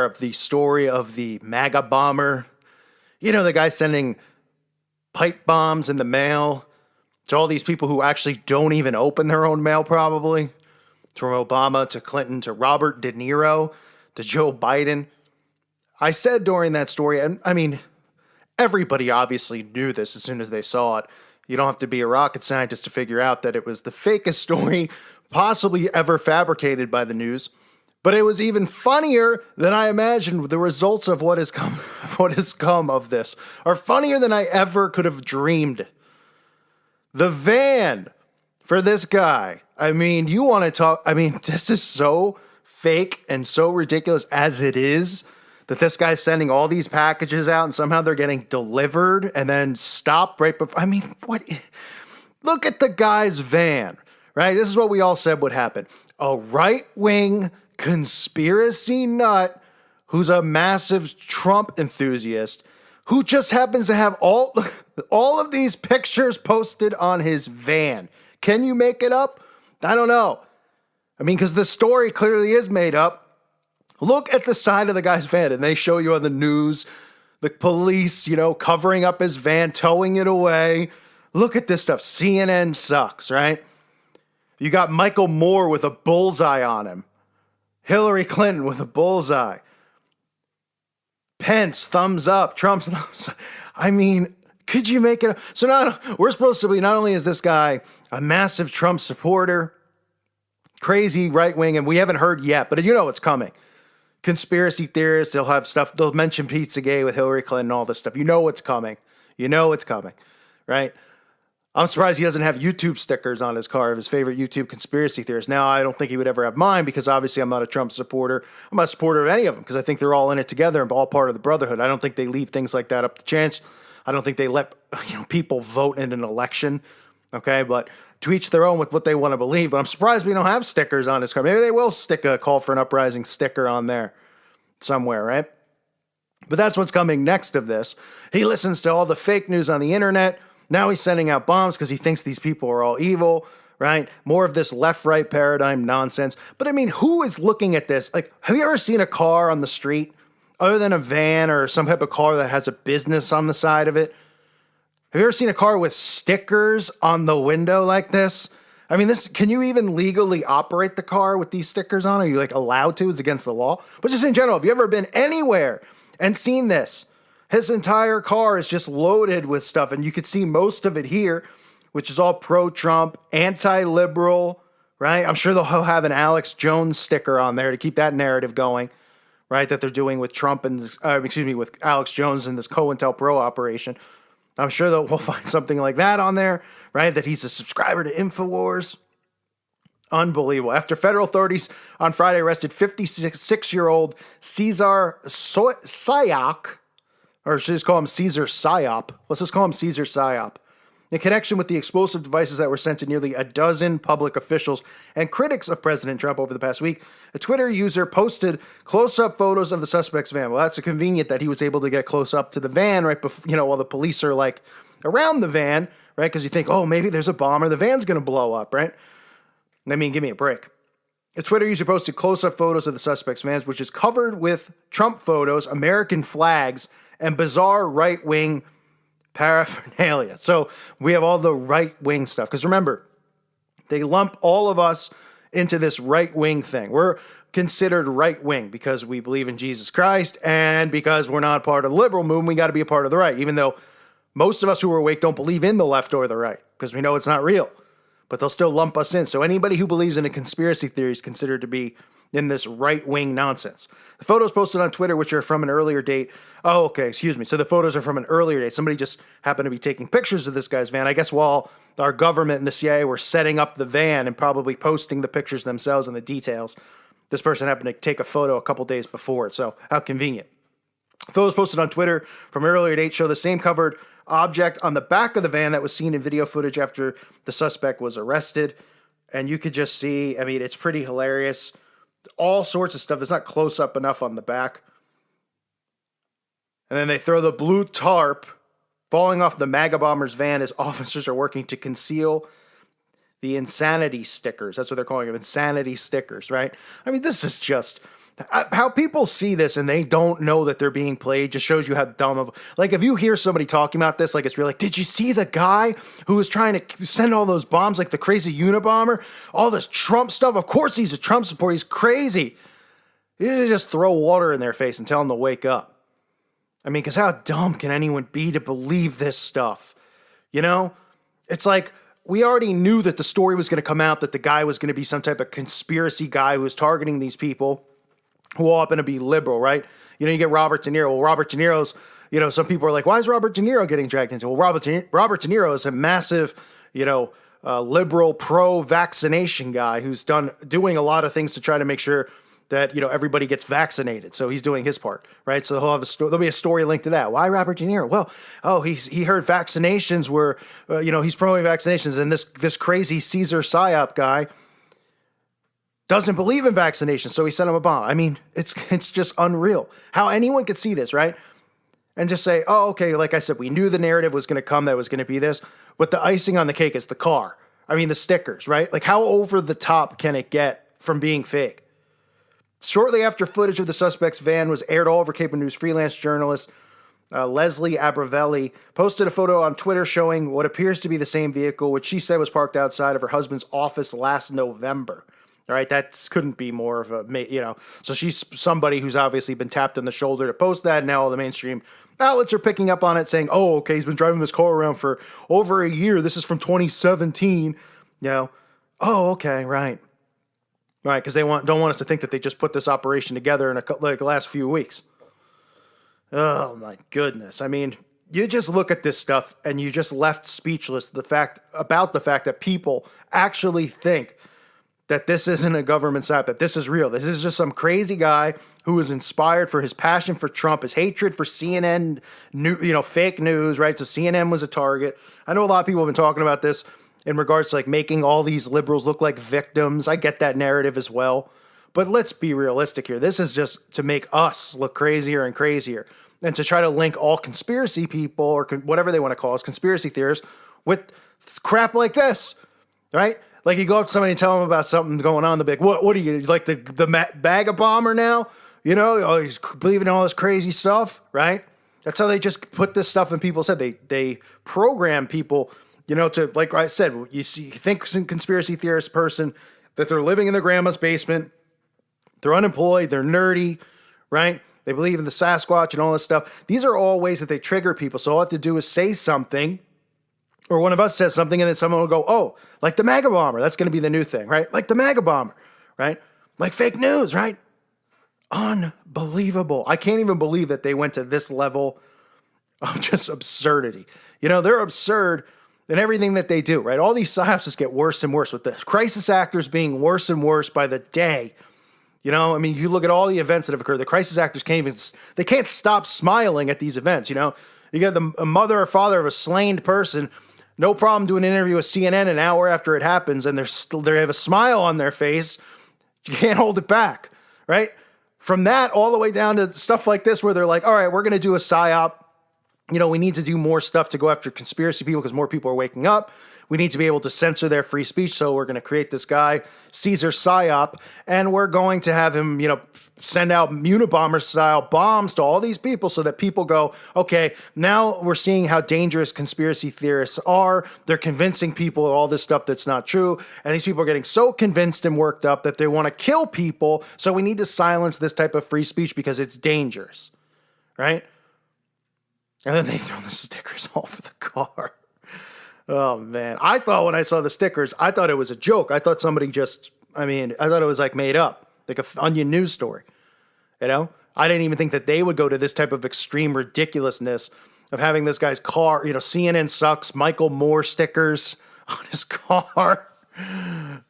of the story of the MAGA bomber? You know, the guy sending pipe bombs in the mail to all these people who actually don't even open their own mail, probably. From Obama to Clinton to Robert De Niro to Joe Biden. I said during that story, and I mean, everybody obviously knew this as soon as they saw it. You don't have to be a rocket scientist to figure out that it was the fakest story possibly ever fabricated by the news. But it was even funnier than I imagined. The results of what has come of this are funnier than I ever could have dreamed. The van for this guy. I mean, you want to talk, I mean, this is so fake and so ridiculous as it is that this guy's sending all these packages out and somehow they're getting delivered and then stopped right before. I mean, what? Look at the guy's van, right? This is what we all said would happen. A right-wing conspiracy nut who's a massive Trump enthusiast who just happens to have all of these pictures posted on his van. Can you make it up? I don't know. I mean, because the story clearly is made up. Look at the side of the guy's van, and they show you on the news, the police, covering up his van, towing it away. Look at this stuff. CNN sucks, right? You got Michael Moore with a bullseye on him. Hillary Clinton with a bullseye. Pence, thumbs up. Trump's thumbs up. I mean, could you make it up? So we're supposed to be, not only is this guy a massive Trump supporter, crazy right-wing, and we haven't heard yet, but you know what's coming. Conspiracy theorists, they'll have stuff, they'll mention Pizzagate with Hillary Clinton, all this stuff. You know what's coming. You know it's coming, right? I'm surprised he doesn't have YouTube stickers on his car of his favorite YouTube conspiracy theorists. Now, I don't think he would ever have mine because obviously I'm not a Trump supporter. I'm not a supporter of any of them because I think they're all in it together and all part of the brotherhood. I don't think they leave things like that up to chance. I don't think they let people vote in an election, okay? But to each their own with what they want to believe. But I'm surprised we don't have stickers on his car. Maybe they will stick a call for an uprising sticker on there somewhere, right? But that's what's coming next of this. He listens to all the fake news on the internet. Now he's sending out bombs because he thinks these people are all evil, right? More of this left-right paradigm nonsense. But I mean, who is looking at this? Like, have you ever seen a car on the street other than a van or some type of car that has a business on the side of it? Have you ever seen a car with stickers on the window like this? I mean, can you even legally operate the car with these stickers on? Are you allowed to? It's against the law. But just in general, have you ever been anywhere and seen this? His entire car is just loaded with stuff, and you could see most of it here, which is all pro-Trump, anti-liberal, right? I'm sure they'll have an Alex Jones sticker on there to keep that narrative going, right? That they're doing with Trump and, with Alex Jones and this COINTELPRO operation. I'm sure we'll find something like that on there, right? That he's a subscriber to InfoWars. Unbelievable. After federal authorities on Friday arrested 56-year-old Cesar Sayoc, or should we just call him Caesar Psyop? Let's just call him Caesar Psyop. In connection with the explosive devices that were sent to nearly a dozen public officials and critics of President Trump over the past week, a Twitter user posted close-up photos of the suspect's van. Well, that's convenient that he was able to get close up to the van right before, while the police are around the van, right? Because you think, oh, maybe there's a bomb or the van's going to blow up, right? I mean, give me a break. A Twitter user posted close-up photos of the suspect's van, which is covered with Trump photos, American flags, and bizarre right-wing paraphernalia. So we have all the right-wing stuff. Because remember, they lump all of us into this right-wing thing. We're considered right-wing because we believe in Jesus Christ and because we're not part of the liberal movement, we got to be a part of the right. Even though most of us who are awake don't believe in the left or the right because we know it's not real. But they'll still lump us in. So anybody who believes in a conspiracy theory is considered to be in this right-wing nonsense. The photos posted on Twitter, which are from an earlier date. Oh, okay, excuse me. So the photos are from an earlier date. Somebody just happened to be taking pictures of this guy's van. I guess while our government and the CIA were setting up the van and probably posting the pictures themselves and the details, this person happened to take a photo a couple days before it. So how convenient. Photos posted on Twitter from an earlier date show the same covered object on the back of the van that was seen in video footage after the suspect was arrested. And you could just see, I mean, it's pretty hilarious. All sorts of stuff. It's not close up enough on the back. And then they throw the blue tarp falling off the MAGA bomber's van as officers are working to conceal the insanity stickers. That's what they're calling them, insanity stickers, right? I mean, this is just How people see this and they don't know that they're being played just shows you how dumb of, like, if you hear somebody talking about this, like, it's really like, did you see the guy who was trying to send all those bombs, like the crazy Unabomber, all this Trump stuff? Of course he's a Trump supporter. He's crazy. You just throw water in their face and tell them to wake up. I mean, because how dumb can anyone be to believe this stuff? You know, it's like, we already knew that the story was going to come out, that the guy was going to be some type of conspiracy guy who was targeting these people who all happen to be liberal, right? You know, you get Robert De Niro. Well, Robert De Niro's, you know, some people are like, why is Robert De Niro getting dragged into it? Well, Robert De Niro is a massive, you know, liberal pro-vaccination guy who's doing a lot of things to try to make sure that, you know, everybody gets vaccinated. So he's doing his part, right? So there'll be a story linked to that. Why Robert De Niro? Well, he heard vaccinations were, you know, he's promoting vaccinations, and this crazy Caesar psyop guy doesn't believe in vaccinations, so he sent him a bomb. I mean, it's just unreal how anyone could see this, right? And just say, oh, okay, like I said, we knew the narrative was going to come, that it was going to be this, but the icing on the cake is the car. I mean, the stickers, right? Like, how over the top can it get from being fake? Shortly after footage of the suspect's van was aired all over Cable News, freelance journalist Leslie Abravelli posted a photo on Twitter showing what appears to be the same vehicle, which she said was parked outside of her husband's office last November. All right, that couldn't be more of a, you know, so she's somebody who's obviously been tapped on the shoulder to post that. And now all the mainstream outlets are picking up on it, saying, oh, okay, he's been driving this car around for over a year. This is from 2017. You know, oh, okay, right. Right, because they don't want us to think that they just put this operation together in the last few weeks. Oh, my goodness. I mean, you just look at this stuff and you just left speechless about the fact that people actually think that this isn't a government setup, that this is real. This is just some crazy guy who is inspired for his passion for Trump, his hatred for CNN, fake news, right? So CNN was a target. I know a lot of people have been talking about this in regards to like making all these liberals look like victims. I get that narrative as well. But let's be realistic here. This is just to make us look crazier and crazier, and to try to link all conspiracy people or whatever they want to call us, conspiracy theorists, with crap like this, right? Like, you go up to somebody and tell them about something going on, they'll be like, what are you, like the bag of bomber now? You know, oh, he's believing in all this crazy stuff, right? That's how they just put this stuff in people's head. They program people, you know, to, like I said, you think some conspiracy theorist person that they're living in their grandma's basement, they're unemployed, they're nerdy, right? They believe in the Sasquatch and all this stuff. These are all ways that they trigger people. So all I have to do is say something, or one of us says something, and then someone will go, oh, like the MAGA bomber. That's going to be the new thing, right? Like the MAGA bomber, right? Like fake news, right? Unbelievable. I can't even believe that they went to this level of just absurdity. You know, they're absurd in everything that they do, right? All these psyops just get worse and worse, with the crisis actors being worse and worse by the day. You know, I mean, you look at all the events that have occurred. The crisis actors they can't stop smiling at these events, you know? You got a mother or father of a slain person, no problem doing an interview with CNN an hour after it happens, and they have a smile on their face. You can't hold it back, right? From that all the way down to stuff like this, where they're like, all right, we're going to do a psyop. You know, we need to do more stuff to go after conspiracy people because more people are waking up. We need to be able to censor their free speech. So we're going to create this guy, Caesar Psyop, and we're going to have him, you know, send out Unabomber style bombs to all these people so that people go, okay, now we're seeing how dangerous conspiracy theorists are. They're convincing people of all this stuff that's not true. And these people are getting so convinced and worked up that they want to kill people. So we need to silence this type of free speech because it's dangerous, right? And then they throw the stickers all over the car. Oh, man. I thought when I saw the stickers, I thought it was a joke. I thought somebody I thought it was like made up, like a Onion news story. You know? I didn't even think that they would go to this type of extreme ridiculousness of having this guy's car, you know, CNN sucks, Michael Moore stickers on his car.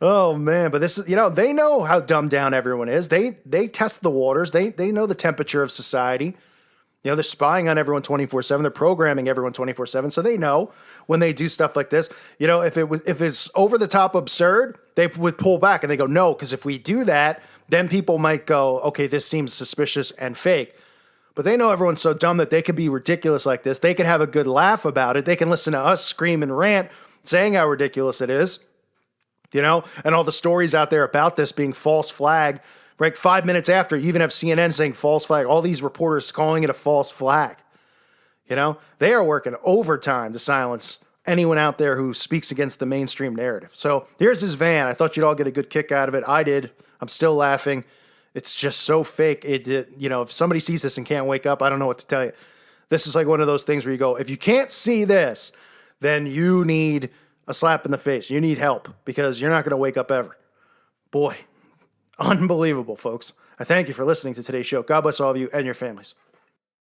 Oh, man. But this is, you know, they know how dumbed down everyone is. They test the waters. They know the temperature of society. You know, they're spying on everyone 24/7. They're programming everyone 24/7. So they know when they do stuff like this, you know, if it's over the top absurd, they would pull back and they go, no, because if we do that, then people might go, okay, this seems suspicious and fake. But they know everyone's so dumb that they could be ridiculous like this. They can have a good laugh about it. They can listen to us scream and rant saying how ridiculous it is, you know, and all the stories out there about this being false flag Right, 5 minutes after, you even have CNN saying false flag. All these reporters calling it a false flag. They are working overtime to silence anyone out there who speaks against the mainstream narrative. So here's his van. I thought you'd all get a good kick out of it. I did. I'm still laughing. It's just so fake. If somebody sees this and can't wake up, I don't know what to tell you. This is like one of those things where you go, if you can't see this, then you need a slap in the face. You need help because you're not going to wake up ever. Boy, unbelievable, folks. I thank you for listening to today's show. God bless all of you and your families.